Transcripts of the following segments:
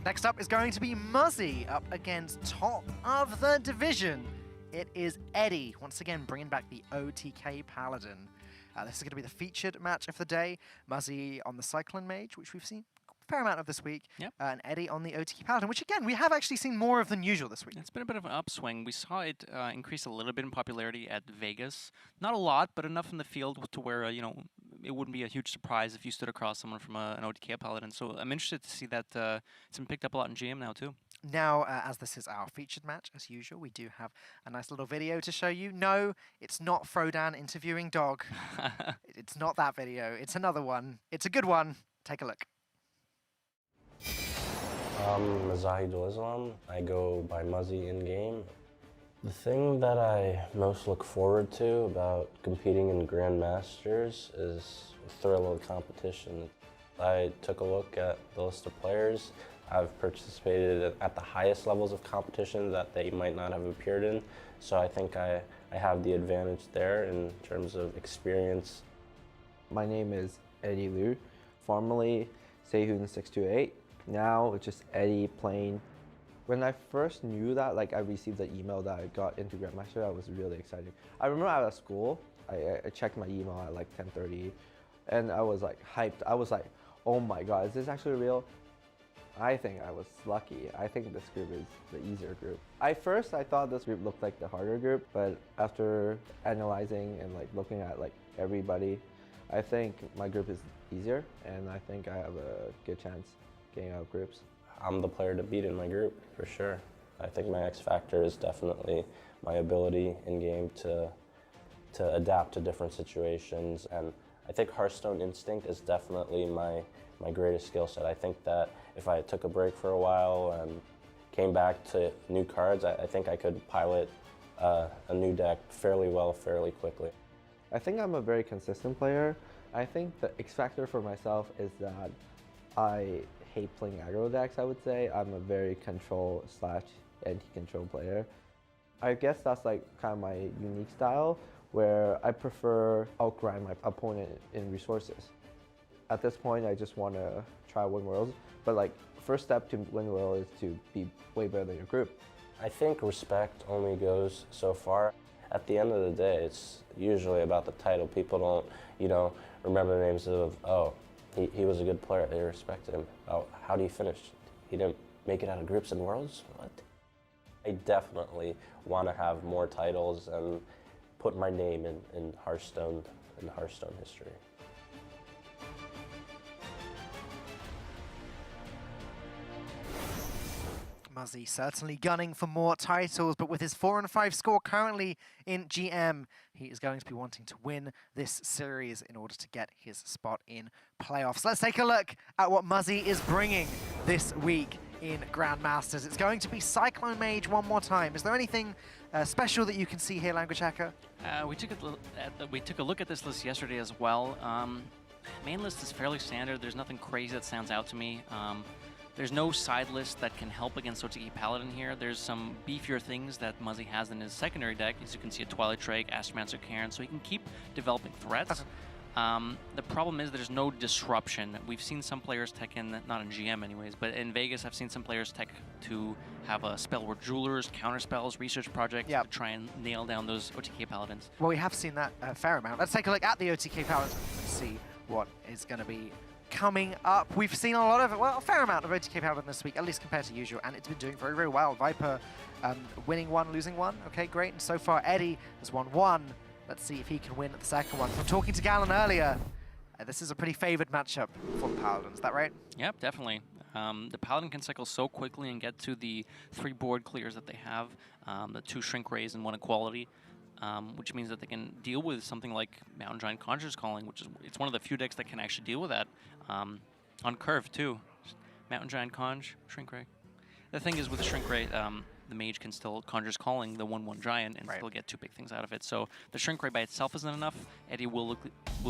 Next up is going to be Muzzy up against top of the division. It is Eddie, once again bringing back the OTK Paladin. This is going to be the featured match of the day. Muzzy on the Cyclone Mage, which we've seen a fair amount of this week, and Eddie on the OTK Paladin, which again, we have actually seen more of than usual this week. It's been a bit of an upswing. We saw it increase a little bit in popularity at Vegas. Not a lot, but enough in the field to where, it wouldn't be a huge surprise if you stood across someone from an OTK Paladin. So I'm interested to see that it's been picked up a lot in GM now too. Now, as this is our featured match, as usual, we do have a nice little video to show you. No, it's not Frodan interviewing Dog. It's not that video. It's another one. It's a good one. Take a look. Mazahidul Islam. I go by Muzzy in-game. The thing that I most look forward to about competing in Grandmasters is the thrill of the competition. I took a look at the list of players. I've participated at the highest levels of competition that they might not have appeared in, so I think I have the advantage there in terms of experience. My name is Eddie Liu, formerly Sehun628. Now it's just Eddie plain. When I first knew that, I received the email that I got into Grandmaster, I was really excited. I remember I was at school, I checked my email at 10:30, and I was hyped. I was like, oh my god, is this actually real? I think I was lucky. I think this group is the easier group. I thought this group looked like the harder group, but after analyzing and looking at everybody, I think my group is easier, and I think I have a good chance getting out of groups. I'm the player to beat in my group, for sure. I think my X factor is definitely my ability in game to adapt to different situations, and I think Hearthstone instinct is definitely my greatest skill set. I think that if I took a break for a while and came back to new cards, I think I could pilot a new deck fairly well, fairly quickly. I think I'm a very consistent player. I think the X factor for myself is that I hate playing aggro decks, I would say. I'm a very control/anti-control player. I guess that's kind of my unique style, where I prefer outgrind my opponent in resources. At this point, I just want to try win worlds, but first step to win world is to be way better than your group. I think respect only goes so far. At the end of the day, it's usually about the title. People don't, remember the names of, oh, he was a good player, they respected him. Oh, how do you finish? He didn't make it out of groups and worlds? What? I definitely want to have more titles and put my name in Hearthstone history. Muzzy certainly gunning for more titles, but with his 4 and 5 score currently in GM, he is going to be wanting to win this series in order to get his spot in playoffs. Let's take a look at what Muzzy is bringing this week in Grandmasters. It's going to be Cyclone Mage one more time. Is there anything special that you can see here, Language Hacker? We took a look at this list yesterday as well. Main list is fairly standard. There's nothing crazy that stands out to me. There's no side list that can help against OTK Paladin here. There's some beefier things that Muzzy has in his secondary deck. As you can see, a Twilight Drake, Astromancer Cairn, so he can keep developing threats. The problem is there's no disruption. We've seen some players tech in, not in GM anyways, but in Vegas I've seen some players tech to have a Spellword Jewelers, counterspells, research projects to try and nail down those OTK Paladins. Well, we have seen that a fair amount. Let's take a look at the OTK Paladins and see what is going to be coming up. We've seen a lot of, a fair amount of OTK Paladin this week, at least compared to usual, and it's been doing very, very well. Viper winning one, losing one. Okay, great. And so far, Eddie has won one. Let's see if he can win the second one. From talking to Gallon earlier, this is a pretty favored matchup for the Paladin. Is that right? Yep, definitely. The Paladin can cycle so quickly and get to the 3 board clears that they have, the 2 Shrink Rays and 1 Equality. Which means that they can deal with something like Mountain Giant Conjurer's Calling, it's one of the few decks that can actually deal with that. On curve too, Mountain Giant Conj, Shrink Ray. The thing is with the Shrink Ray, the Mage can still Conjurer's Calling the 1/1 Giant and still get 2 big things out of it. So the Shrink Ray by itself isn't enough. Eddie will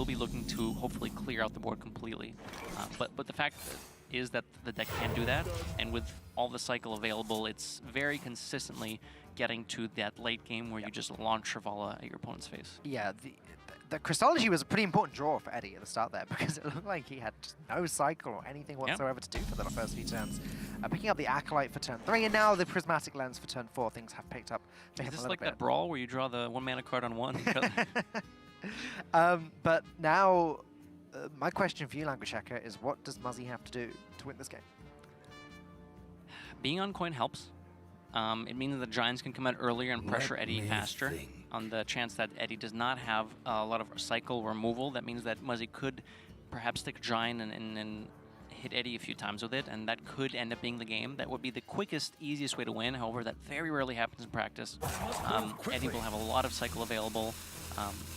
be looking to hopefully clear out the board completely. But the fact is that the deck can do that, and with all the cycle available, it's very consistently getting to that late game where you just launch Shrivala at your opponent's face. Yeah, the Christology was a pretty important draw for Eddie at the start there because it looked like he had just no cycle or anything whatsoever to do for the first few turns. Picking up the Acolyte for turn 3, and now the Prismatic Lens for turn 4. Things have picked up for him Is a this little like bit. that brawl where you draw the 1 mana card on one? But now, my question for you, Language Hacker, is what does Muzzy have to do to win this game? Being on coin helps. It means that the Giants can come out earlier and pressure Eddie faster. On the chance that Eddie does not have a lot of cycle removal, that means that Muzzy could perhaps stick a Giant and hit Eddie a few times with it, and that could end up being the game. That would be the quickest, easiest way to win. However, that very rarely happens in practice. Eddie will have a lot of cycle available.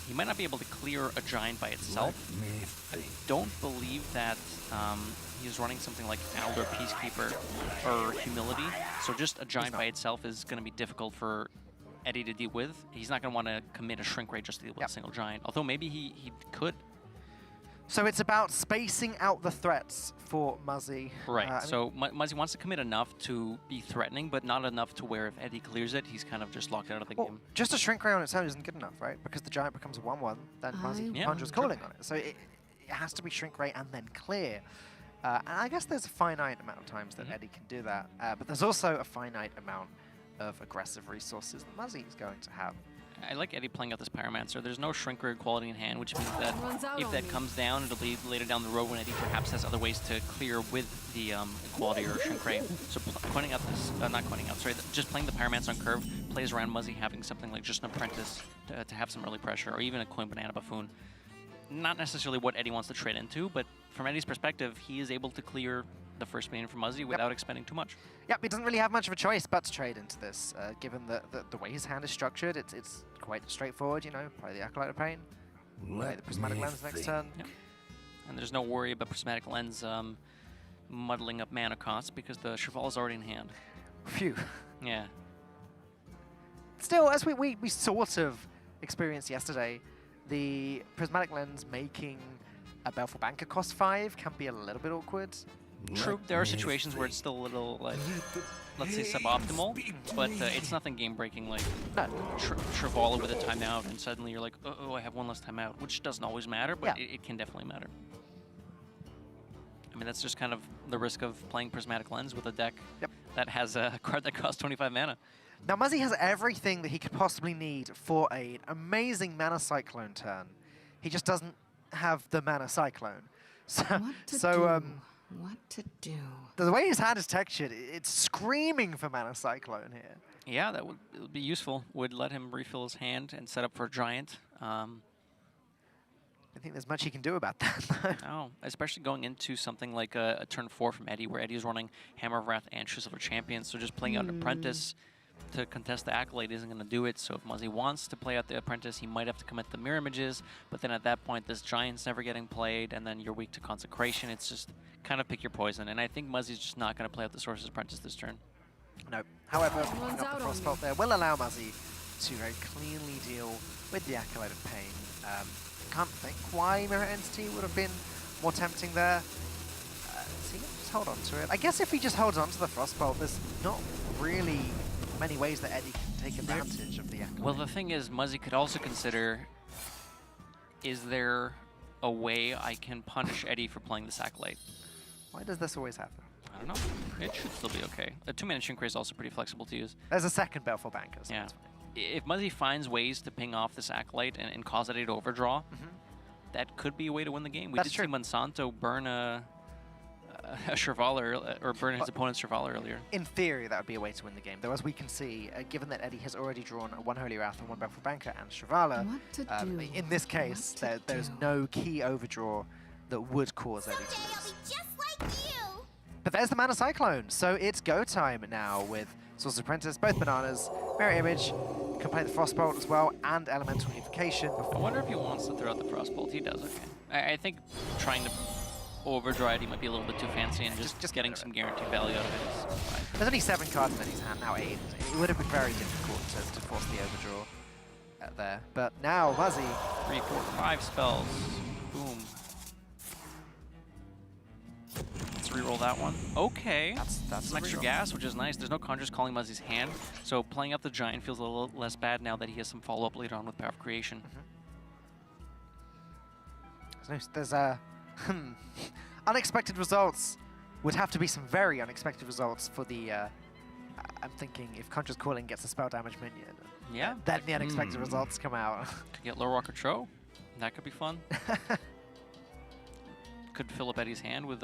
He might not be able to clear a Giant by itself. I don't believe that he's running something like Elder Peacekeeper or Humility, so just a Giant by itself is going to be difficult for Eddie to deal with. He's not going to want to commit a Shrink Ray just to deal with a single Giant, although maybe he could. So it's about spacing out the threats for Muzzy. Right, so Muzzy wants to commit enough to be threatening, but not enough to where if Eddie clears it, he's kind of just locked out of the game. Just a Shrink Ray on its own isn't good enough, right? Because the Giant becomes a 1-1, then Muzzy conjures calling on it. So it has to be Shrink Ray and then clear. And I guess there's a finite amount of times that Eddie can do that, but there's also a finite amount of aggressive resources that Muzzy is going to have. I like Eddie playing out this Pyromancer. There's no Shrink Ray quality in hand, which means that if that comes down, it'll be later down the road when Eddie perhaps has other ways to clear with the Equality or Shrink Ray. So pointing out this, not pointing out, sorry, just playing the Pyromancer on curve plays around Muzzy having something like just an Apprentice to have some early pressure, or even a Coin Banana Buffoon. Not necessarily what Eddie wants to trade into, but from Eddie's perspective, he is able to clear the first minion from Muzzy without expending too much. Yep, he doesn't really have much of a choice but to trade into this, given the way his hand is structured. It's quite straightforward, you know, play the Acolyte of Pain, play the Prismatic Lens next turn. Yep. And there's no worry about Prismatic Lens muddling up mana costs because the Cheval is already in hand. Phew. Yeah. Still, as we sort of experienced yesterday, the Prismatic Lens making a Baleful Banker cost 5 can be a little bit awkward. True, there are situations where it's still a little, like, let's say suboptimal, but it's nothing game-breaking like Travala with a timeout, and suddenly you're like, oh, I have one less timeout, which doesn't always matter, but it can definitely matter. I mean, that's just kind of the risk of playing Prismatic Lens with a deck that has a card that costs 25 mana. Now, Muzzy has everything that he could possibly need for an amazing Mana Cyclone turn. He just doesn't have the Mana Cyclone. What to do? The way his hand is textured, it's screaming for Mana Cyclone here. Yeah, that would be useful. Would let him refill his hand and set up for a Giant. I think there's much he can do about that. No, especially going into something like a turn 4 from Eddie, where Eddie's running Hammer of Wrath and Chisel of Champions. So just playing out an Apprentice to contest the Acolyte isn't going to do it. So if Muzzy wants to play out the Apprentice, he might have to commit the Mirror Images. But then at that point, this Giant's never getting played, and then you're weak to Consecration. It's just kind of pick your poison. And I think Muzzy's just not going to play out the Sorcerer's Apprentice this turn. No. However, picking up the Frostbolt there will allow Muzzy to very cleanly deal with the Acolyte of Pain. Can't think why Mirror Entity would have been more tempting there. Is he going to just hold on to it? I guess if he just holds on to the Frostbolt, there's not really many ways that Eddie can take advantage of the Acolyte. Well, the thing is, Muzzy could also consider, is there a way I can punish Eddie for playing this Acolyte? Why does this always happen? I don't know. It should still be okay. A 2-mana Shrink Ray is also pretty flexible to use. There's a second Baleful Banker. So yeah. If Muzzy finds ways to ping off this Acolyte and cause Eddie to overdraw, that could be a way to win the game. We did see Monsanto burn a Cheval or burn his opponent's Cheval earlier. In theory, that would be a way to win the game. Though, as we can see, given that Eddie has already drawn one Holy Wrath and one Baleful Banker and Chevala, in this case, there's no key overdraw that would cause Eddie to lose. But there's the Mana Cyclone, so it's go time now with Sorcerer's Apprentice, both bananas, Mirror Image, can play the Frostbolt as well, and Elemental Unification. I wonder if he wants to throw out the Frostbolt. He does, okay. I think trying to overdraw Eddie might be a little bit too fancy, and just getting some guaranteed value out of it is fine. There's only 7 cards in his hand, now 8. It would have been very difficult to force the overdraw there. But now, Muzzy. 3, 4, 5 spells. Boom. Let's reroll that one. Okay. That's some extra gas, which is nice. There's no Conjures calling Muzzy's hand, so playing up the Giant feels a little less bad now that he has some follow-up later on with Power of Creation. There's unexpected results. Would have to be some very unexpected results for the. I'm thinking if Conjure's Calling gets a spell damage minion, Yeah. then the unexpected results come out. Could get Low Rocker Tro. That could be fun. Could fill up Eddie's hand with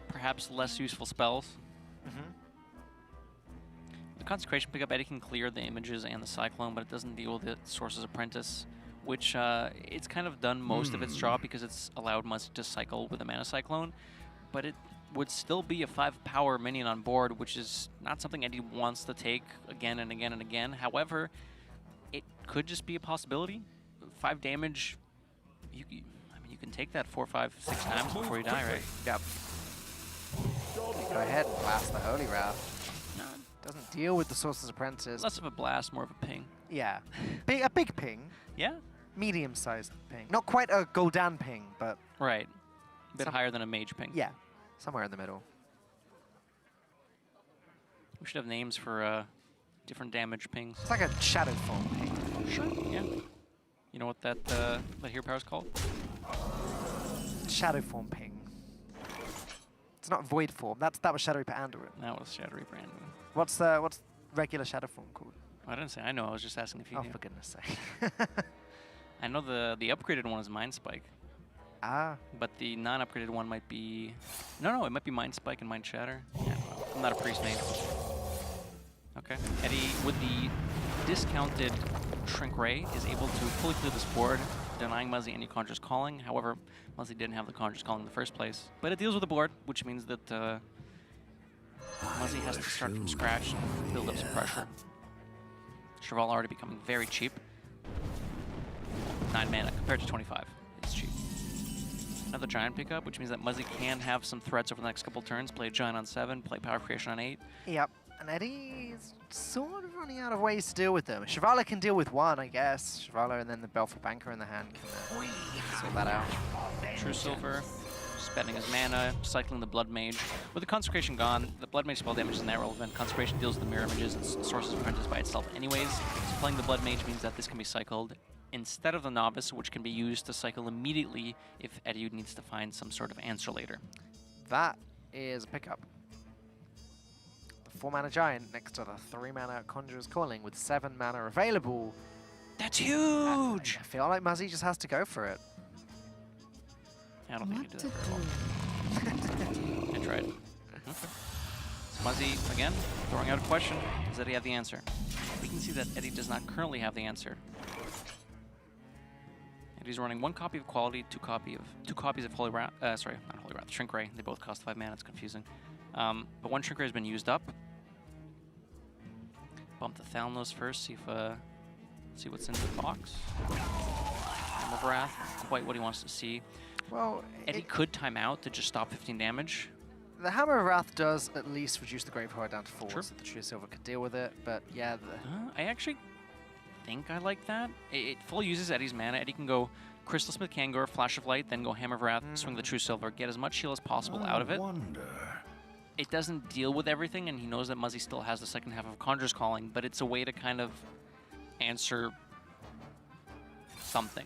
perhaps less useful spells. The Consecration pickup, Eddie can clear the images and the Cyclone, but it doesn't deal with the Sorcerer's Apprentice, which it's kind of done most of its job because it's allowed Muzzy to cycle with a Mana Cyclone, but it would still be a 5-power minion on board, which is not something Eddie wants to take again and again and again. However, it could just be a possibility. 5 damage, I mean, you can take that 4, 5, 6 times before you die, right? Yep. Go ahead and blast the Holy Wrath. No, Doesn't deal with the Sorcerer's Apprentice. less of a blast, more of a ping. Yeah. A big ping. Yeah, Medium-sized ping. Not quite a Gul'dan ping, but right. A bit Some- higher than a mage ping. yeah. Somewhere in the middle. We should have names for different damage pings. It's like a Shadow Form ping. Sure. Yeah. You know what that hero power is called? Shadow Form ping. It's not Void Form. That was Shadow Reaper Anduin. That was Shadow Reaper. What's regular Shadow Form called? I didn't say I know. I was just asking if you Oh, knew. for goodness sake. I know the upgraded one is Mind Spike, Ah. but the non-upgraded one might be... No, it might be Mind Spike and Mind Shatter. Yeah, well, I'm not a priest mage. Okay. Eddie, with the discounted Shrink Ray, is able to fully clear this board, denying Muzzy any Conjure's Calling. However, Muzzy didn't have the Conjure's Calling in the first place. But it deals with the board, which means that Muzzy has to start from scratch and build up some pressure. Cheval already becoming very cheap. 9 mana compared to 25. It's cheap. Another Giant pickup, which means that Muzzy can have some threats over the next couple turns. Play a Giant on 7, play Power Creation on 8. Yep. And Eddie's sort of running out of ways to deal with them. Shivala can deal with one, I guess. Shivala and then the Baleful Banker in the hand can sort that out. True Silver, spending his mana, cycling the Blood Mage. With the Consecration gone, the Blood Mage spell damage is not relevant. Consecration deals with the Mirror Images and Sorcerer's Apprentice by itself anyways. So playing the Blood Mage means that this can be cycled instead of the Novice, which can be used to cycle immediately if Eddie needs to find some sort of answer later. That is a pickup. The 4-mana Giant next to the 3-mana Conjurer's Calling with 7 mana available. That's huge! I feel like Muzzy just has to go for it. I don't think he What did to that very well. do? I tried. So Muzzy, again, throwing out a question. Does Eddie have the answer? We can see that Eddie does not currently have the answer. Eddie's running 1 copy of Quality, 2 copies of Holy Wrath. Sorry, not Holy Wrath, Shrink Ray. They both cost 5 mana, it's confusing. But 1 Shrink Ray has been used up. Bump the Thalnos first, see what's in the box. Hammer of Wrath, quite what he wants to see. Well, Eddie could time out to just stop 15 damage. the Hammer of Wrath does at least reduce the Grave Horror down to 4, Sure. so the True Silver could deal with it. But yeah, I actually think I like that. It fully uses Eddie's mana. Eddie can go Crystal Smith Kangor, Flash of Light, then go Hammer of Wrath, swing the True Silver, get as much heal as possible out of it. It doesn't deal with everything, and he knows that Muzzy still has the second half of Conjure's Calling, but it's a way to kind of answer something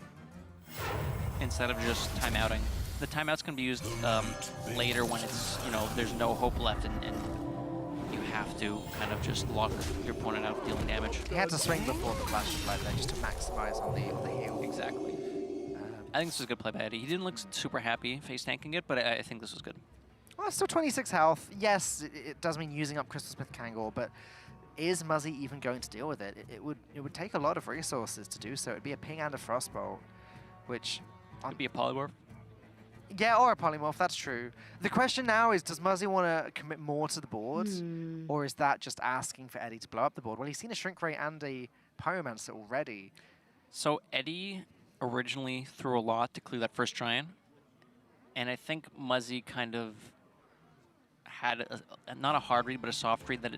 instead of just timeouting. The timeouts can be used later when it's, there's no hope left and you have to kind of just lock your opponent out of dealing damage. he had to swing before the Flash of Light there just to maximize on the heal. Exactly. I think this was a good play by Eddie. He didn't look super happy face tanking it, but I think this was good. Well, still 26 health. Yes, it does mean using up Crystal Smith Kangor, but is Muzzy even going to deal with it? It would take a lot of resources to do so. It'd be a ping and a frostbolt, which Could be a polymorph. yeah, or a polymorph. That's true. The question now is, does Muzzy want to commit more to the board, or is that just asking for Eddie to blow up the board? Well, he's seen a Shrink Ray and a Pyromancer already. So Eddie originally threw a lot to clear that first Giant, and I think Muzzy kind of had not a hard read, but a soft read that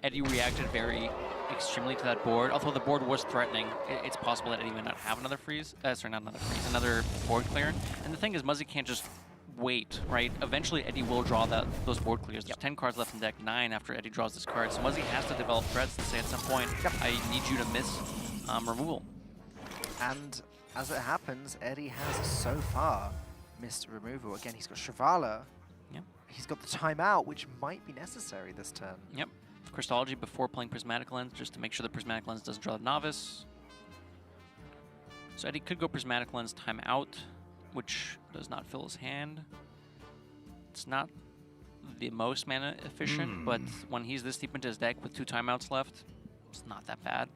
Eddie reacted very extremely to that board. Although the board was threatening, it's possible that Eddie may not have another freeze. Sorry, not another freeze, another board clear. And the thing is, Muzzy can't just wait, right? Eventually, Eddie will draw those board clears. There's 10 cards left in deck, 9 after Eddie draws this card. So Muzzy has to develop threats to say at some point, I need you to miss removal. And as it happens, Eddie has so far missed removal. Again, he's got Shivala. Yep. He's got the timeout, which might be necessary this turn. Yep. Crystology before playing Prismatic Lens, just to make sure the Prismatic Lens doesn't draw the Novice. So Eddie could go Prismatic Lens timeout, which does not fill his hand. It's not the most mana efficient, but when he's this deep into his deck with 2 timeouts left, it's not that bad.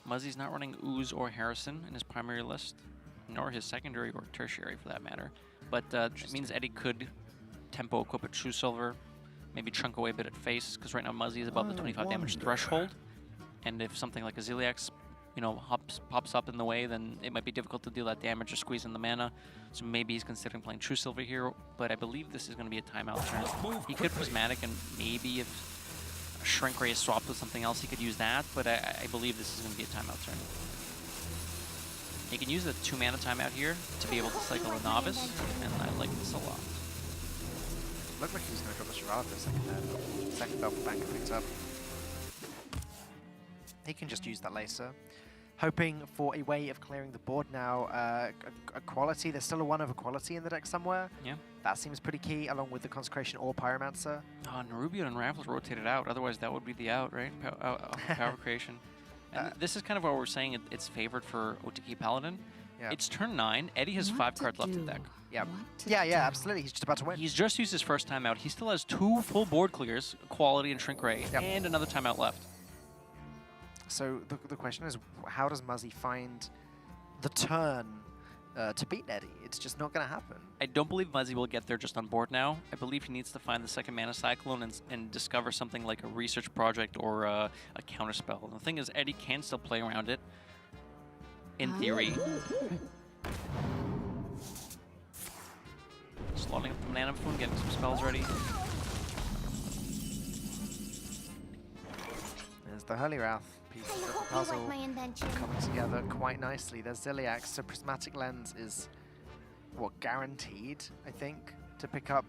Muzzy's not running Ooze or Harrison in his primary list, nor his secondary or tertiary for that matter. But it means Eddie could tempo equip a True Silver, maybe chunk away a bit at face, because right now Muzzy is above the 25 damage threshold. And if something like a Ziliax, you know, pops up in the way, then it might be difficult to deal that damage or squeeze in the mana. So maybe he's considering playing True Silver here, but I believe this is going to be a timeout turn. He could Prismatic, and maybe if Shrink Ray is swapped with something else, he could use that, but I believe this is going to be a timeout turn. He can use the 2 mana timeout here to be able to cycle a Novice, and I like this a lot. Looked like he was going to drop the Shivala for a second there. Second Belfort Banker picked up. He can just use that later. Hoping for a way of clearing the board now. A quality, there's still a 1 over quality in the deck somewhere. Yeah. That seems pretty key, along with the Consecration or Pyromancer. Oh, Nerubio and Raffles rotated out, otherwise that would be the out, right? Power creation. And this is kind of what we're saying, it's favored for OTK Paladin. Yeah. It's turn 9, Eddie has 5 cards left in deck. Yeah, yeah, absolutely. He's just about to win. He's just used his first timeout. He still has 2 full board clears, Quality and Shrink Ray, and another timeout left. So the question is, how does Muzzy find the turn to beat Eddie? It's just not going to happen. I don't believe Muzzy will get there just on board now. I believe he needs to find the second Mana Cyclone and discover something like a research project or a counterspell. And the thing is, Eddie can still play around it, in theory. Slotting up the Banana Foon, getting some spells ready. There's the Holy Wrath pieces of the puzzle coming together quite nicely. There's Ziliax, so Prismatic Lens is, what, guaranteed, I think, to pick up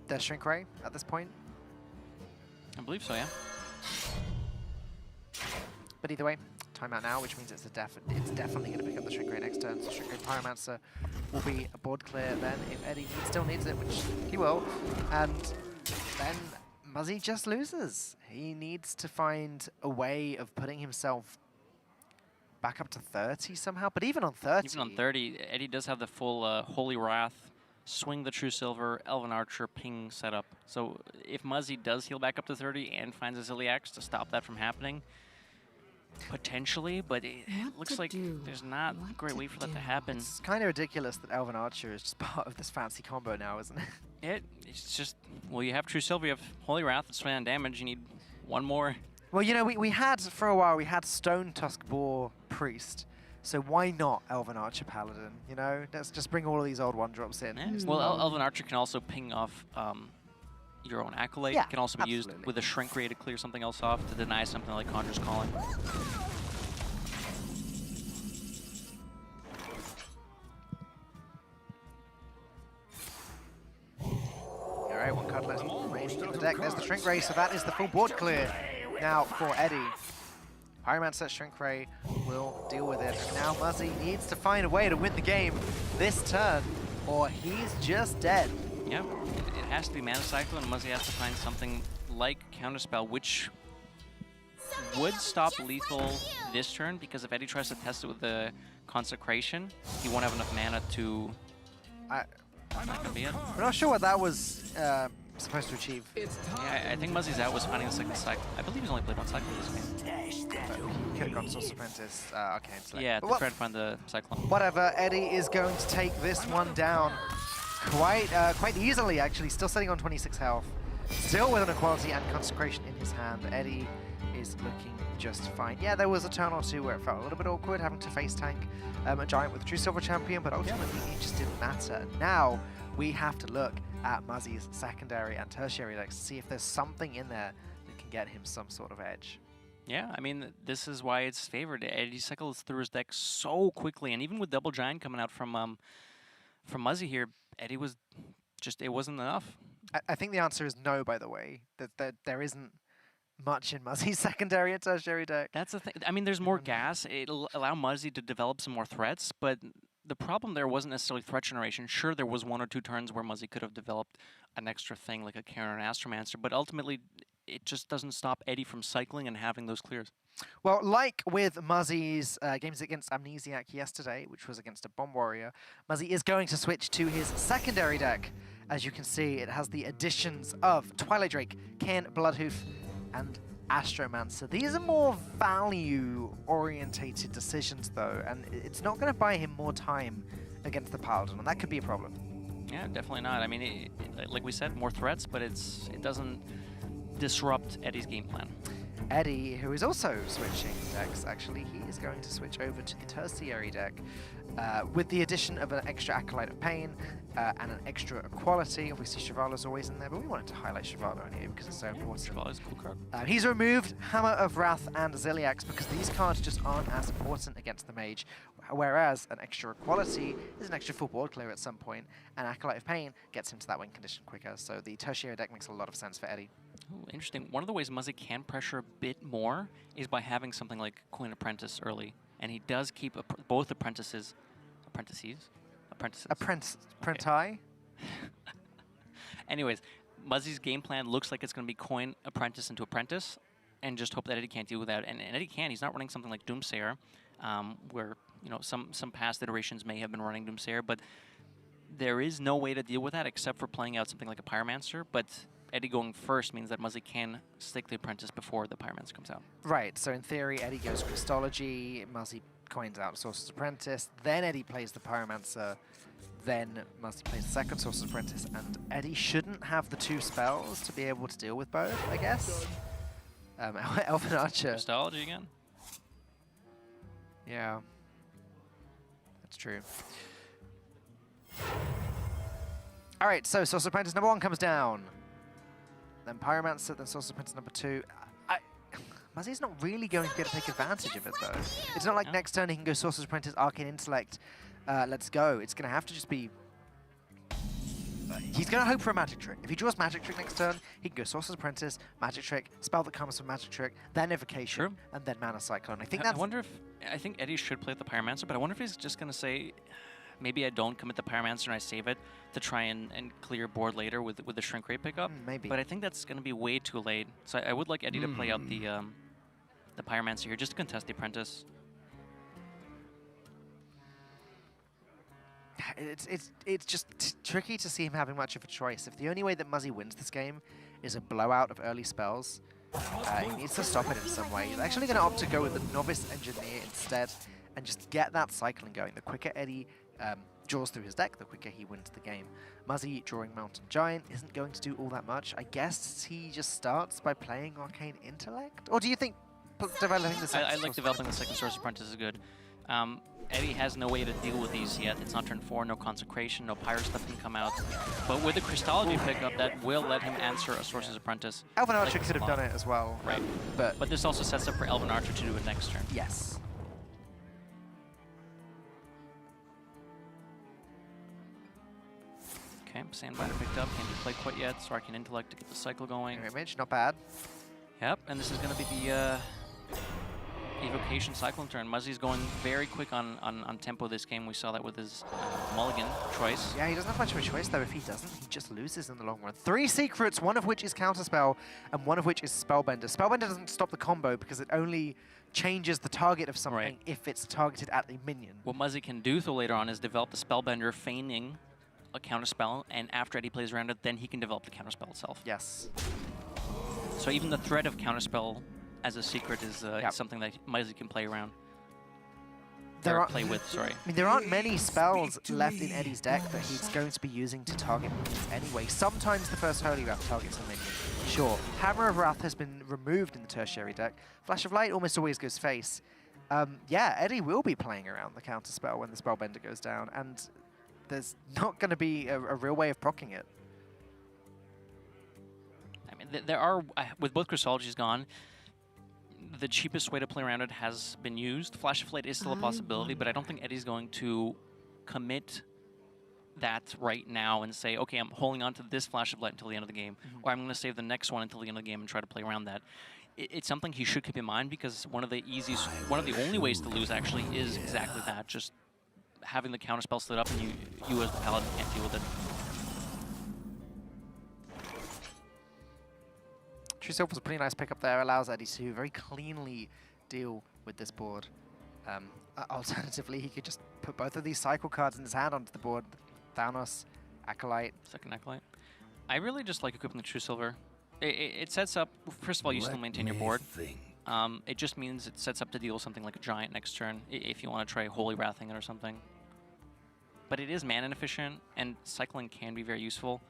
their Shrink Ray at this point. I believe so, yeah. But either way, timeout now, which means it's definitely going to pick up the Shrink Ray next turn. So Shrink Ray Pyromancer will be a board clear then if Eddie still needs it, which he will. And then Muzzy just loses. He needs to find a way of putting himself back up to 30 somehow. But even on 30... Even on 30, Eddie does have the full Holy Wrath, Swing the True Silver, Elven Archer, Ping setup. So if Muzzy does heal back up to 30 and finds a Ziliax to stop that from happening, potentially, but it looks like there's not a great way for that to happen. It's kind of ridiculous that Elven Archer is just part of this fancy combo now, isn't it? It's just, well, you have True Silver, you have Holy Wrath, that's 20 on damage, you need one more. Well, you know, we had, for a while, we had Stone Tusk Boar Priest. So why not Elven Archer Paladin? You know, let's just bring all of these old 1-drops in. Yeah. Well, Elven Archer can also ping off your own Acolyte. Yeah, It can also be used with a Shrink Ray to clear something else off, to deny something like Conjurer's Calling. All right, 1 card left remaining in the deck. There's the Shrink Ray, so that is the full board clear now for Eddie. Pyromancer Shrink Ray will deal with it. Now Muzzy needs to find a way to win the game this turn, or he's just dead. Yeah, it has to be Mana Cycle, and Muzzy has to find something like Counterspell, which would stop lethal this turn, because if Eddie tries to test it with the Consecration, he won't have enough mana to... That's not gonna be it. We're not sure what that was supposed to achieve. Yeah, I think Muzzy's out was finding the second cycle. I believe he's only played 1 cycle this game. He could have gone Source Apprentice, Arcane Select. Yeah, to try to find the Cyclone. Whatever, Eddie is going to take this one down quite easily, actually. Still sitting on 26 health. Still with an Equality and Consecration in his hand. Eddie is looking just fine. Yeah, there was a turn or two where it felt a little bit awkward having to face tank a Giant with a True Silver Champion, but ultimately it just didn't matter. Now we have to look at Muzzy's secondary and tertiary decks to see if there's something in there that can get him some sort of edge. Yeah, I mean, this is why it's favored. Eddie cycles through his deck so quickly, and even with Double Giant coming out from Muzzy here, Eddie was just, it wasn't enough. I think the answer is no, by the way. That there isn't much in Muzzy's secondary and tertiary deck. That's the thing. I mean, there's more gas. It'll allow Muzzy to develop some more threats, but the problem there wasn't necessarily threat generation. Sure, there was 1 or 2 turns where Muzzy could have developed an extra thing like a Karen or an Astromancer, but ultimately, it just doesn't stop Eddie from cycling and having those clears. Well, like with Muzzy's games against Amnesiac yesterday, which was against a Bomb Warrior, Muzzy is going to switch to his secondary deck. As you can see, it has the additions of Twilight Drake, Cairn, Bloodhoof, and Astromancer. These are more value-orientated decisions, though, and it's not going to buy him more time against the Paladin, and that could be a problem. Yeah, definitely not. I mean, like we said, more threats, but it doesn't disrupt Eddie's game plan. Eddie, who is also switching decks, actually, he is going to switch over to the tertiary deck with the addition of an extra Acolyte of Pain and an extra Equality. Obviously, Shivala's always in there, but we wanted to highlight Shivala on here because it's so important. Shivala's a cool card. He's removed Hammer of Wrath and Ziliax because these cards just aren't as important against the Mage, whereas an extra Equality is an extra full board clear at some point, and Acolyte of Pain gets him to that win condition quicker, so the tertiary deck makes a lot of sense for Eddie. Ooh, interesting. One of the ways Muzzy can pressure a bit more is by having something like Coin Apprentice early, and he does keep both apprentices. Apprentice? Anyways, Muzzy's game plan looks like it's going to be Coin Apprentice into Apprentice, and just hope that Eddie can't deal with that. And Eddie can. He's not running something like Doomsayer, where some past iterations may have been running Doomsayer, but there is no way to deal with that except for playing out something like a Pyromancer. But Eddie going first means that Muzzy can stick the Apprentice before the Pyromancer comes out. Right, so in theory, Eddie goes Crystology, Muzzy coins out Sorcerer's Apprentice, then Eddie plays the Pyromancer, then Muzzy plays the second Sorcerer's Apprentice, and Eddie shouldn't have the 2 spells to be able to deal with both, I guess. Elven Archer. Crystology again? Yeah. That's true. Alright, so Sorcerer's Apprentice number 1 comes down. Then Pyromancer, then Sorcerer's Apprentice number 2. Muzzy's not really going to be able to take advantage of it, though. It's not like next turn he can go Sorcerer's Apprentice, Arcane Intellect, let's go. It's going to have to just be... he's going to hope for a Magic Trick. If he draws Magic Trick next turn, he can go Sorcerer's Apprentice, Magic Trick, spell that comes from Magic Trick, then Evocation, and then Mana Cyclone. I think Eddie should play the Pyromancer, but I wonder if he's just going to say, maybe I don't commit the Pyromancer and I save it to try and clear board later with the Shrink Ray pickup. Maybe. But I think that's going to be way too late. So I would like Eddie to play out the Pyromancer here, just to contest the Apprentice. It's just tricky to see him having much of a choice. If the only way that Muzzy wins this game is a blowout of early spells, he needs to stop it in some way. He's actually going to opt to go with the Novice Engineer instead and just get that cycling going. The quicker Eddie draws through his deck, the quicker he wins the game. Muzzy drawing Mountain Giant isn't going to do all that much. I guess he just starts by playing Arcane Intellect? Or do you think developing the second I like developing the second Sorcerer's Apprentice is good. Eddie has no way to deal with these yet. It's not turn 4, no Consecration, no Pyro stuff can come out. But with the Crystology pickup, that will let him answer a Sorcerer's Apprentice. Elven Archer could have done it as well. Right. But this also sets up for Elven Archer to do it next turn. Yes. Okay, Sandbinder picked up, can't be played quite yet, so Arcane Intellect to get the cycle going. Image, not bad. Yep, and this is going to be the Evocation Cyclone turn. Muzzy's going very quick on tempo this game. We saw that with his mulligan choice. Yeah, he doesn't have much of a choice, though. If he doesn't, he just loses in the long run. 3 secrets, one of which is Counterspell, and one of which is Spellbender. Spellbender doesn't stop the combo because it only changes the target of something if it's targeted at a minion. What Muzzy can do, though, later on is develop the Spellbender feigning a Counterspell, and after Eddie plays around it, then he can develop the Counterspell itself. Yes. So even the threat of Counterspell as a secret is something that Muzzy can play around. Play with, sorry. I mean, there aren't many spells left in Eddie's deck that he's going to be using to target minions anyway. Sometimes the first Holy Wrath targets a minion. Sure, Hammer of Wrath has been removed in the tertiary deck. Flash of Light almost always goes face. Yeah, Eddie will be playing around the Counterspell when the Spellbender goes down, and there's not going to be a real way of proccing it. I mean, there are, with both Crystologies gone, the cheapest way to play around it has been used. Flash of Light is still a possibility, but I don't think Eddie's going to commit that right now and say, okay, I'm holding on to this Flash of Light until the end of the game, or I'm going to save the next one until the end of the game and try to play around that. it's something he should keep in mind, because one of the only ways to lose actually is exactly that, just having the counterspell slid up and you as the paladin can't deal with it. True Silver was a pretty nice pickup there, allows Eddie to very cleanly deal with this board. Alternatively, he could just put both of these cycle cards in his hand onto the board. Thanos, Acolyte. Second Acolyte. I really just like equipping the True Silver. It sets up, first of all, you still maintain your board. It just means it sets up to deal with something like a Giant next turn, if you want to try Holy Wrathing it or something. But it is mana inefficient, and cycling can be very useful.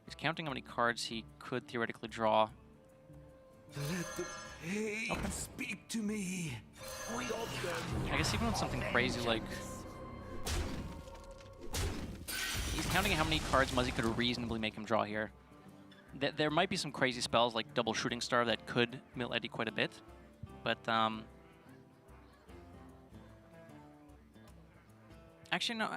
He's counting how many cards he could theoretically draw. Let the pain speak to me. I guess even with something crazy like... He's counting how many cards Muzzy could reasonably make him draw here. There might be some crazy spells like Double Shooting Star that could mill Eddie quite a bit, but actually no.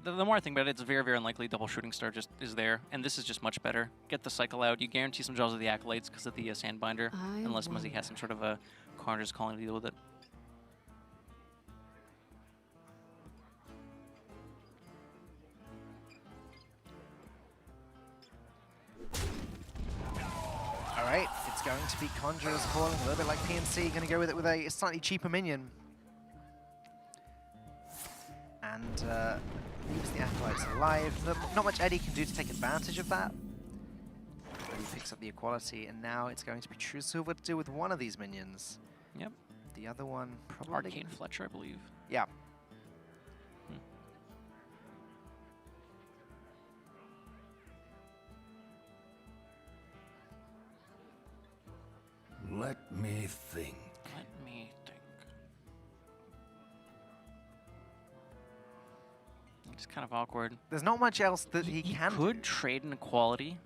The more I think about it, it's very, very unlikely Double Shooting Star just is there, and this is just much better. Get the cycle out. You guarantee some draws of the Acolytes because of the Sandbinder, unless Muzzy has some sort of a Conjurer's Calling to deal with it. Alright, it's going to be Conjurer's Calling, a little bit like PNC, going to go with it with a slightly cheaper minion. And leaves the Acolytes alive. Not much Eddie can do to take advantage of that. Eddie picks up the equality, and now it's going to be True Silver to deal with one of these minions. Yep. The other one probably... Arcane Fletcher, I believe. Yeah. Let me think. Let me think. It's kind of awkward. There's not much else that he can could trade an equality.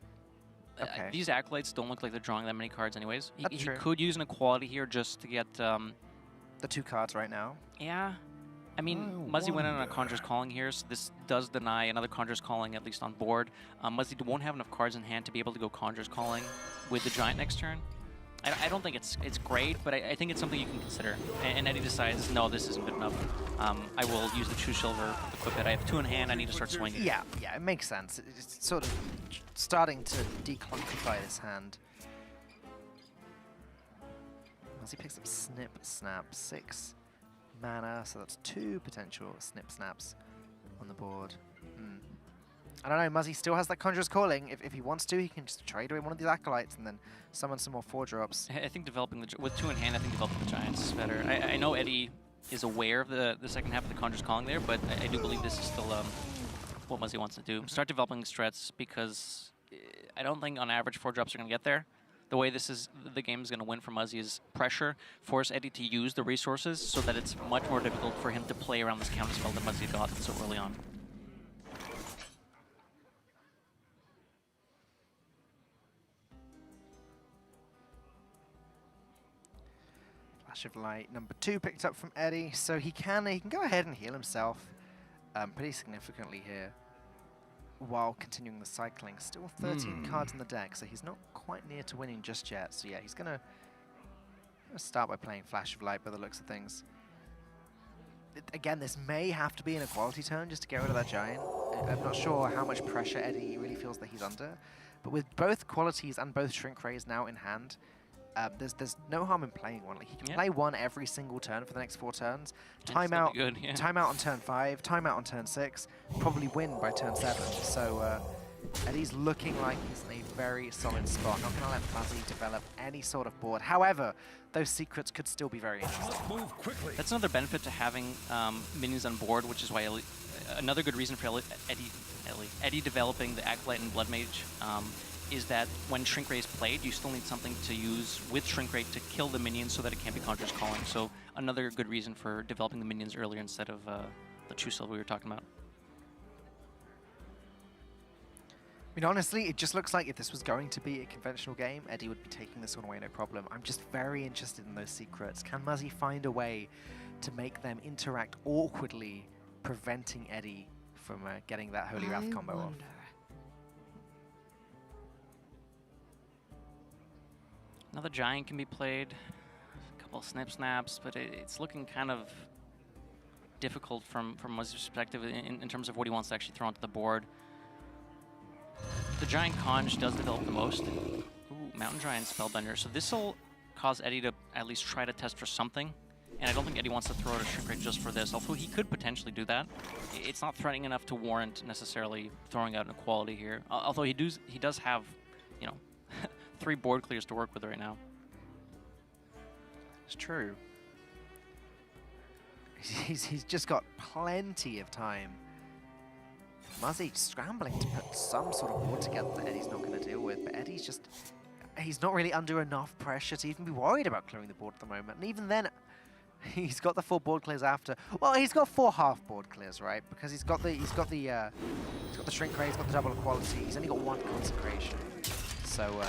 Okay. These Acolytes don't look like they're drawing that many cards anyways. He That's true. could use an equality here just to get... The 2 cards right now. Yeah. I mean, Muzzy went in on a Conjurer's Calling here, so this does deny another Conjurer's Calling, at least on board. Muzzy won't have enough cards in hand to be able to go Conjurer's Calling with the Giant next turn. I don't think it's great, but I think it's something you can consider. And Eddie decides, no, this isn't good enough. I will use the True Silver, equip it. I have 2 in hand, I need to start swinging. Yeah, it makes sense. It's sort of starting to declunkify this hand. As he picks up Snip Snap, 6 mana, so that's 2 potential Snip Snaps on the board. I don't know, Muzzy still has that Conjurer's Calling. If he wants to, he can just trade away one of these Acolytes and then summon some more 4-drops. I think developing with 2 in hand, I think developing the Giants is better. I know Eddie is aware of the second half of the Conjurer's Calling there, but I do believe this is still what Muzzy wants to do. Start developing strats, because I don't think on average 4-drops are going to get there. The way the game is going to win for Muzzy is pressure, force Eddie to use the resources so that it's much more difficult for him to play around this counterspell that Muzzy got so early on. Flash of Light, number 2 picked up from Eddie, so he can go ahead and heal himself pretty significantly here while continuing the cycling. Still 13 cards in the deck, so he's not quite near to winning just yet. So yeah, he's gonna start by playing Flash of Light by the looks of things. Again, this may have to be an equality turn just to get rid of that Giant. I'm not sure how much pressure Eddie really feels that he's under, but with both qualities and both Shrink Rays now in hand, there's no harm in playing one. Like, he can play one every single turn for the next 4 turns. Timeout, timeout on turn 5, timeout on turn 6, probably win by turn 7. So Eddie's looking like he's in a very solid spot. Not going to let Muzzy develop any sort of board. However, those secrets could still be very interesting. Move quickly. That's another benefit to having minions on board, which is why another good reason for Eddie developing the Acolyte and Blood Mage is that when Shrink Ray is played, you still need something to use with Shrink Ray to kill the minions so that it can't be Conjurer's Calling. So another good reason for developing the minions earlier instead of the True Silver we were talking about. I mean, honestly, it just looks like if this was going to be a conventional game, Eddie would be taking this one away, no problem. I'm just very interested in those secrets. Can Muzzy find a way to make them interact awkwardly, preventing Eddie from getting that Holy Wrath combo off? Another giant can be played. A couple of snaps, but it's looking kind of difficult from Muzzy's perspective in terms of what he wants to actually throw onto the board. The giant conj does develop the most. Ooh, mountain giant spellbender. So this will cause Eddie to at least try to test for something. And I don't think Eddie wants to throw out a shrink ray just for this, although he could potentially do that. It's not threatening enough to warrant necessarily throwing out an equality here. Although he does have, you know, 3 board clears to work with right now. It's true. He's just got plenty of time. Muzzy scrambling to put some sort of board together that Eddie's not going to deal with, but Eddie's just... He's not really under enough pressure to even be worried about clearing the board at the moment. And even then, he's got the 4 board clears after. Well, he's got 4 half board clears, right? Because he's got the shrink ray, he's got the double equality. He's only got 1 consecration, so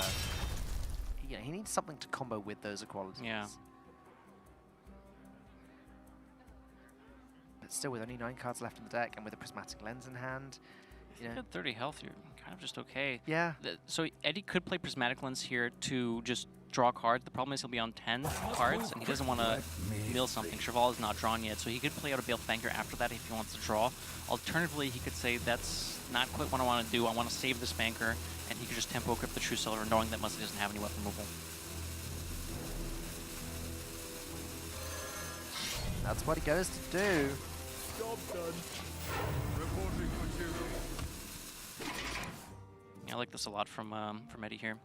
yeah, he needs something to combo with those equalities. Yeah. But still, with only 9 cards left in the deck and with a prismatic lens in hand, you know. At 30 health, you're kind of just okay. Yeah. So Eddie could play prismatic lens here to just draw cards. The problem is he'll be on 10 cards, and he doesn't want to mill something. Cheval is not drawn yet, so he could play out a Baleful Banker after that if he wants to draw. Alternatively, he could say, that's not quite what I want to do. I want to save this banker, and he could just tempo equip the True Silver, knowing that Muzzy doesn't have any weapon removal. That's what he goes to do. Job done. Reporting for duty. Yeah, I like this a lot from Eddie here.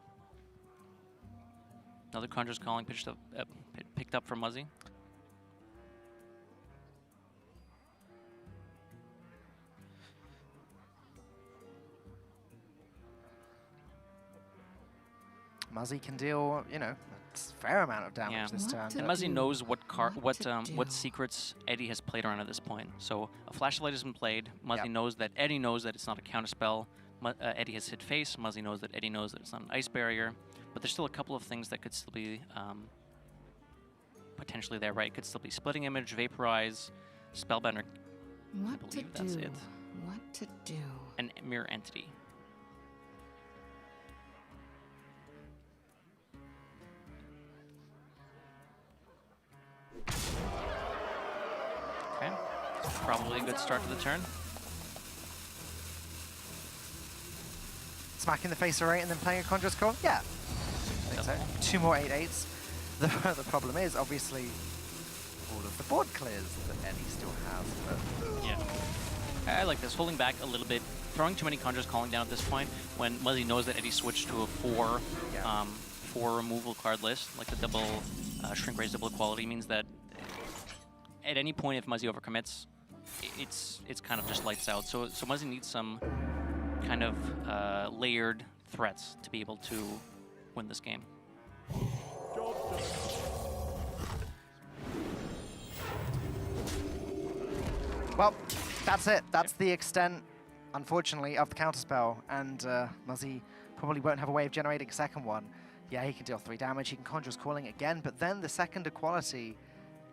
Another Conjurer's Calling picked up from Muzzy. Muzzy can deal, you know, a fair amount of damage this turn. And Muzzy knows what secrets Eddie has played around at this point. So a Flashlight has been played. Muzzy knows that Eddie knows that it's not a counterspell. Eddie has hit face. Muzzy knows that Eddie knows that it's not an ice barrier. But there's still a couple of things that could still be potentially there, right? It could still be Splitting Image, Vaporize, Spellbender. I believe that's it. What to do? And Mirror Entity. Okay. Probably a good start to the turn. Smacking the face array and then playing a Conjurer's Call? Yeah. I think so. 2 more 8/8s. The problem is, obviously, all of the board clears that Eddie still has. But Yeah. I like this. Holding back a little bit. Throwing too many Conjurer's Calling down at this point when Muzzy knows that Eddie switched to a 4 removal card list, like the double shrink raise double equality, means that at any point if Muzzy overcommits, it's kind of just lights out. So Muzzy needs some kind of layered threats to be able to win this game. well, that's it. That's the extent, unfortunately, of the counterspell. And Muzzy probably won't have a way of generating a second one. Yeah, he can deal 3 damage. He can Conjurer's Calling again, but then the second equality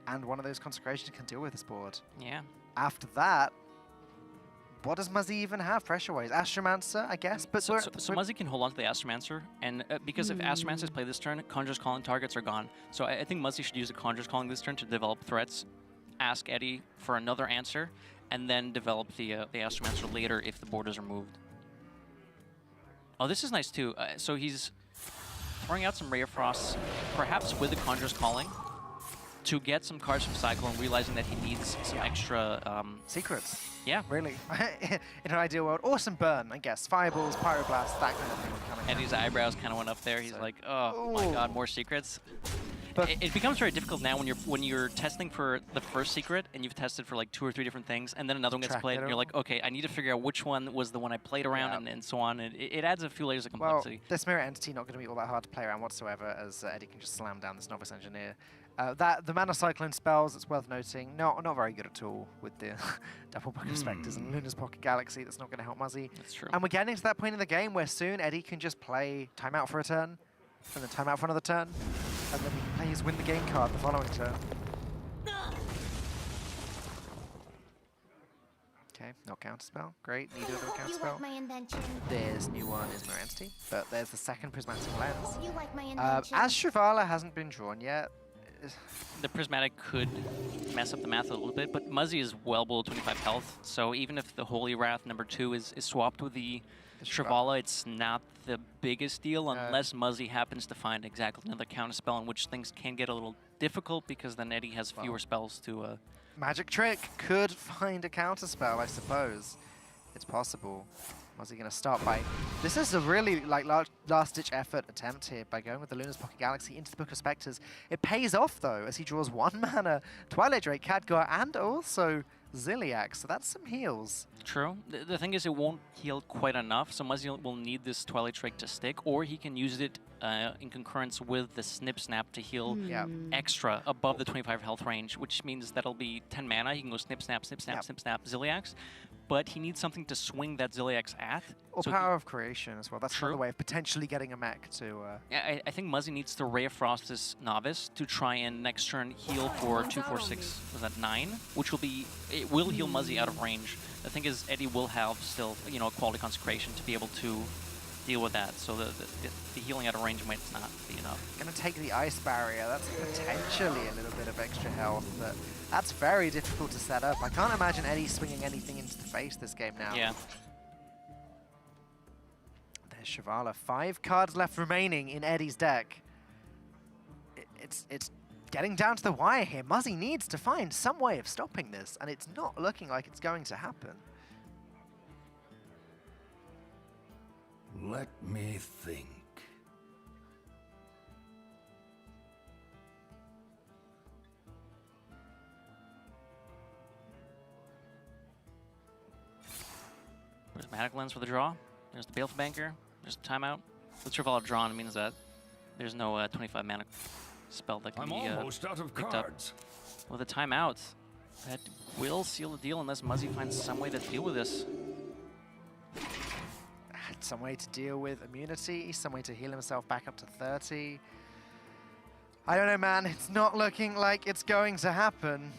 and one of those consecrations can deal with this board. Yeah. After that, what does Muzzy even have pressure-wise? Astromancer, I guess? But So Muzzy can hold on to the Astromancer, and because if Astromancer's play this turn, Conjurer's Calling targets are gone. So I think Muzzy should use a Conjurer's Calling this turn to develop threats, ask Eddie for another answer, and then develop the Astromancer later if the board is removed. Oh, this is nice too. So he's throwing out some Ray of Frosts, perhaps with the Conjurer's Calling, to get some cards from Cycle and realizing that he needs some extra... secrets. Yeah. Really. In an ideal world. Awesome burn, I guess. Fireballs, Pyroblast, that kind of thing would come in. Eddie's eyebrows kind of went up there. He's like, oh my god, more secrets. But It becomes very difficult now when you're testing for the first secret and you've tested for like 2 or 3 different things, and then another one gets Track played, it and you're all. like, okay, I need to figure out which one was the one I played around, and so on. And it adds a few layers of Well, complexity. this Mirror Entity not going to be all that hard to play around whatsoever, as Eddie can just slam down this Novice Engineer. The Mana Cyclone spells, it's worth noting, not very good at all with the Double Book of Spectres and Luna's Pocket Galaxy. That's not going to help Muzzy. That's true. And we're getting to that point in the game where soon Eddie can just play Timeout for a turn, and then Timeout for another turn, and then he can play his Win the Game card the following turn. Okay, not counterspell. Great, needed a Hope you counterspell. like my invention. There's new one is no entity, but there's the second prismatic lens. Hope you like my invention. As Shivala hasn't been drawn yet, The prismatic could mess up the math a little bit, but Muzzy is well below 25 health, so even if the Holy Wrath #2 is swapped with the Shivala, it's not the biggest deal unless Muzzy happens to find exactly another counterspell in which things can get a little difficult because then Eddie has fewer spells to... Magic Trick could find a counterspell, I suppose. It's possible. Muzzy going to start by... This is a really like last-ditch effort attempt here by going with the Luna's Pocket Galaxy into the Book of Spectres. It pays off, though, as he draws 1 mana, Twilight Drake, Khadgar, and also Ziliax. So that's some heals. True. The thing is, it won't heal quite enough, so Muzzy will need this Twilight Drake to stick, or he can use it in concurrence with the Snip Snap to heal Yeah. extra above the 25 health range, which means that'll be 10 mana. He can go Snip Snap, Snip Snap, Yep. Snip Snap, Ziliax, but he needs something to swing that Ziliax at. Or so Power of Creation as well. That's True. another way of potentially getting a mech to... Yeah, I think Muzzy needs to Ray of Frost this Novice to try and next turn heal for 2, 4, 6, was that 9? Which will be, it will heal Muzzy out of range. The thing is, Eddie will have still, you know, a quality consecration to be able to deal with that. So the healing out of range might not be enough. Going to take the Ice Barrier. That's potentially a little bit of extra health, but that's very difficult to set up. I can't imagine Eddie swinging anything into the face this game now. Yeah. There's Shivala. 5 cards left remaining in Eddie's deck. It's getting down to the wire here. Muzzy needs to find some way of stopping this, and it's not looking like it's going to happen. Let me think. Prismatic Lens for the draw. There's the Baleful Banker. There's the timeout. With Shivala drawn, it means that there's no 25 mana spell that can I'm be almost out of picked up. cards. With a timeout, that will seal the deal unless Muzzy finds some way to deal with this. Some way to deal with immunity, some way to heal himself back up to 30. I don't know, man. It's not looking like it's going to happen.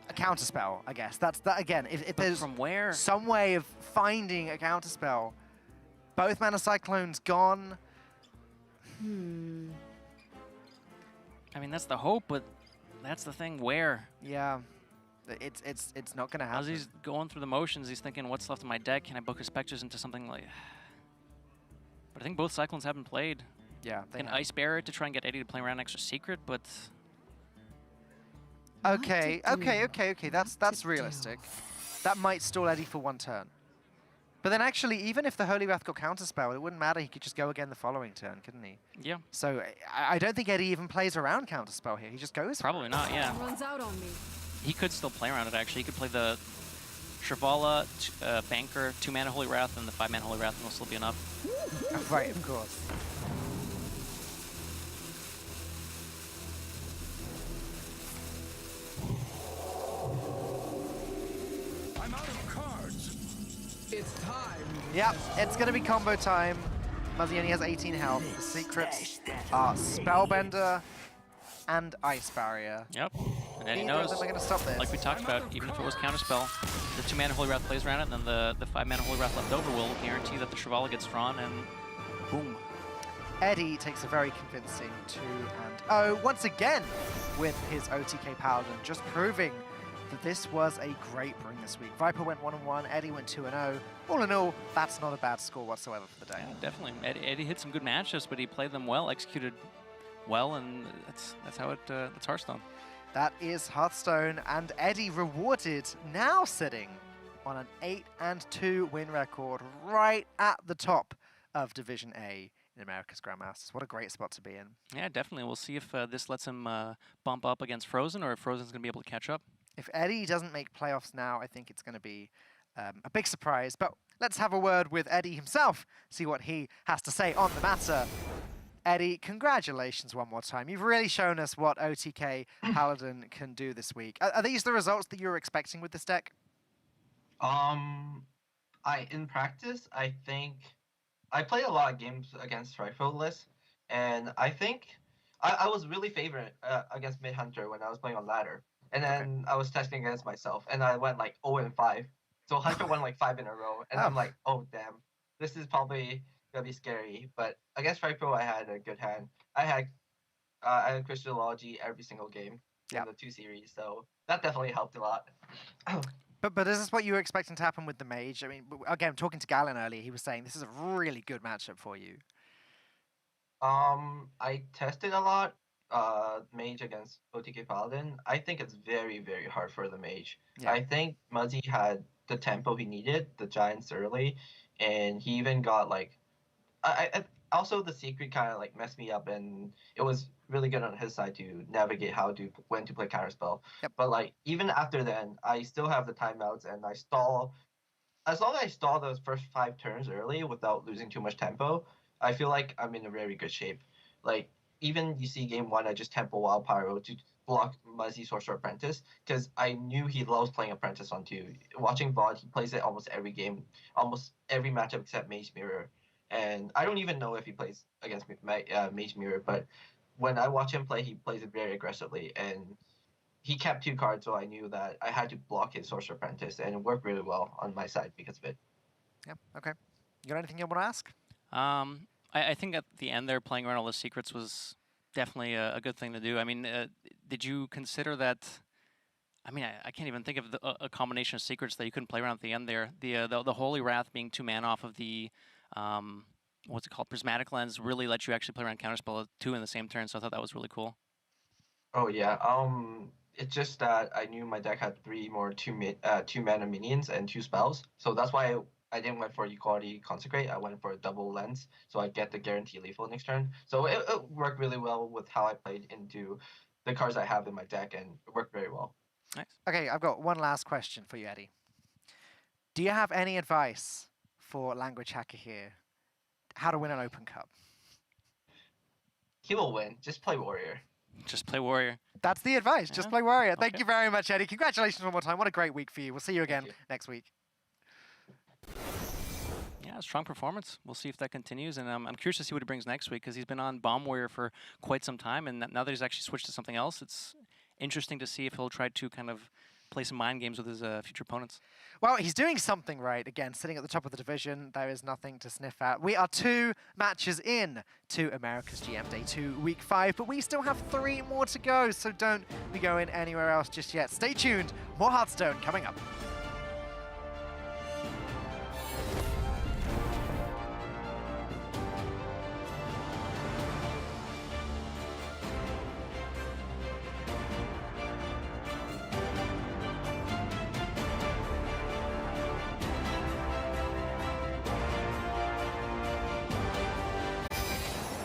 A counterspell, I guess. That's that again. If But there's from where? some way of finding a counterspell, both mana cyclones gone. I mean, that's the hope, but that's the thing. Where? Yeah, it's not going to happen. Muzzy's going through the motions. He's thinking, what's left in my deck? Can I book his Spectres into something like... But I think both Cyclones have been played. Yeah, they An have. Ice Barrier to try and get Eddie to play around extra secret, but... Okay. That's realistic. That might stall Eddie for 1 turn. But then actually, even if the Holy Wrath got counterspell, it wouldn't matter. He could just go again the following turn, couldn't he? Yeah, So I don't think Eddie even plays around counterspell here. He just goes. for probably it. not, yeah. Runs out on me. He could still play around it, actually. He could play the Shivala, Banker, 2 mana Holy Wrath, and the 5 mana Holy Wrath, and will still be enough. Right, of course. I'm out of cards. It's time. Yep, it's going to be combo time. Muzzy only has 18 health. The secrets are Spellbender and Ice Barrier. Yep. And Eddie Neither of knows, them are going to stop this. like we talked about, even if it was Counterspell, the 2 mana Holy Wrath plays around it, and then the 5 mana Holy Wrath left over will guarantee that the Shivala gets drawn, and boom. Eddie takes a very convincing 2-0 once again with his OTK Paladin, just proving that this was a great bring this week. Viper went 1-1, Eddie went 2-0. All in all, that's not a bad score whatsoever for the day. Yeah, definitely. Eddie hit some good matchups, but he played them well, executed well, and that's how that's Hearthstone. That is Hearthstone, and Eddie rewarded, now sitting on an 8-2 win record, right at the top of Division A in America's Grandmasters. What a great spot to be in. Yeah, definitely. We'll see if this lets him bump up against Frozen, or if Frozen's going to be able to catch up. If Eddie doesn't make playoffs now, I think it's going to be a big surprise. But let's have a word with Eddie himself, see what he has to say on the matter. Eddie, congratulations one more time. You've really shown us what OTK Paladin can do this week. Are these the results that you were expecting with this deck? In practice, I think I played a lot of games against Rifleless, and I think I was really favorite against Mid Hunter when I was playing on ladder. and then I was testing against myself, and I went like 0-5. So Hunter won like 5 in a row, and I'm Oh. like, oh damn, this is probably gonna be scary. But against Strike Pro, I had a good hand. I had Christology every single game in Yep. the 2 series, so that definitely helped a lot. But is this what you were expecting to happen with the mage? I mean, again, talking to Galen earlier, he was saying this is a really good matchup for you. I tested a lot mage against OTK Paladin. I think it's very, very hard for the mage. Yeah. I think Muzzy had the tempo he needed, the giants early, and he even got like also the secret kind of like messed me up, and it was really good on his side to navigate when to play counterspell. Yep. But like even after then, I still have the timeouts and I stall. As long as I stall those first 5 turns early without losing too much tempo, I feel like I'm in a very good shape. Like even you see game 1, I just tempo Wild Pyro to block Muzzy Sorcerer Apprentice because I knew he loves playing Apprentice on 2. Watching VOD, he plays it almost every game, almost every matchup except Mage Mirror. And I don't even know if he plays against Mage Mirror, but when I watch him play, he plays it very aggressively, and he kept 2 cards, so I knew that I had to block his Sorcerer Apprentice, and it worked really well on my side because of it. Yeah. Okay. You got anything you want to ask? I think at the end there, playing around all the secrets was definitely a good thing to do. I mean, did you consider that? I mean, I can't even think of a combination of secrets that you couldn't play around at the end there. The Holy Wrath being 2 mana off of the what's it called, Prismatic Lens, really let you actually play around counterspell 2 in the same turn. So I thought that was really cool. Oh yeah. It's just that I knew my deck had 3 more 2 mana minions and 2 spells, so that's why I didn't went for Equality Consecrate. I went for a double lens, so I get the guarantee lethal next turn. So it worked really well with how I played into the cards I have in my deck, and it worked very well. Nice. Okay, I've got one last question for you, Eddie. Do you have any advice for Language Hacker here? How to win an Open Cup? He will win. Just play Warrior. Just play Warrior. That's the advice. Just Yeah. play Warrior. Thank Okay. you very much, Eddie. Congratulations one more time. What a great week for you. We'll see you again you. next week. Yeah, strong performance. We'll see if that continues, and I'm curious to see what he brings next week because he's been on Bomb Warrior for quite some time, and now that he's actually switched to something else, it's interesting to see if he'll try to kind of play some mind games with his future opponents. Well, he's doing something right. Again, sitting at the top of the division, there is nothing to sniff at. We are 2 matches in to America's GM Day 2, Week 5, but we still have 3 more to go, so don't be going anywhere else just yet. Stay tuned. More Hearthstone coming up.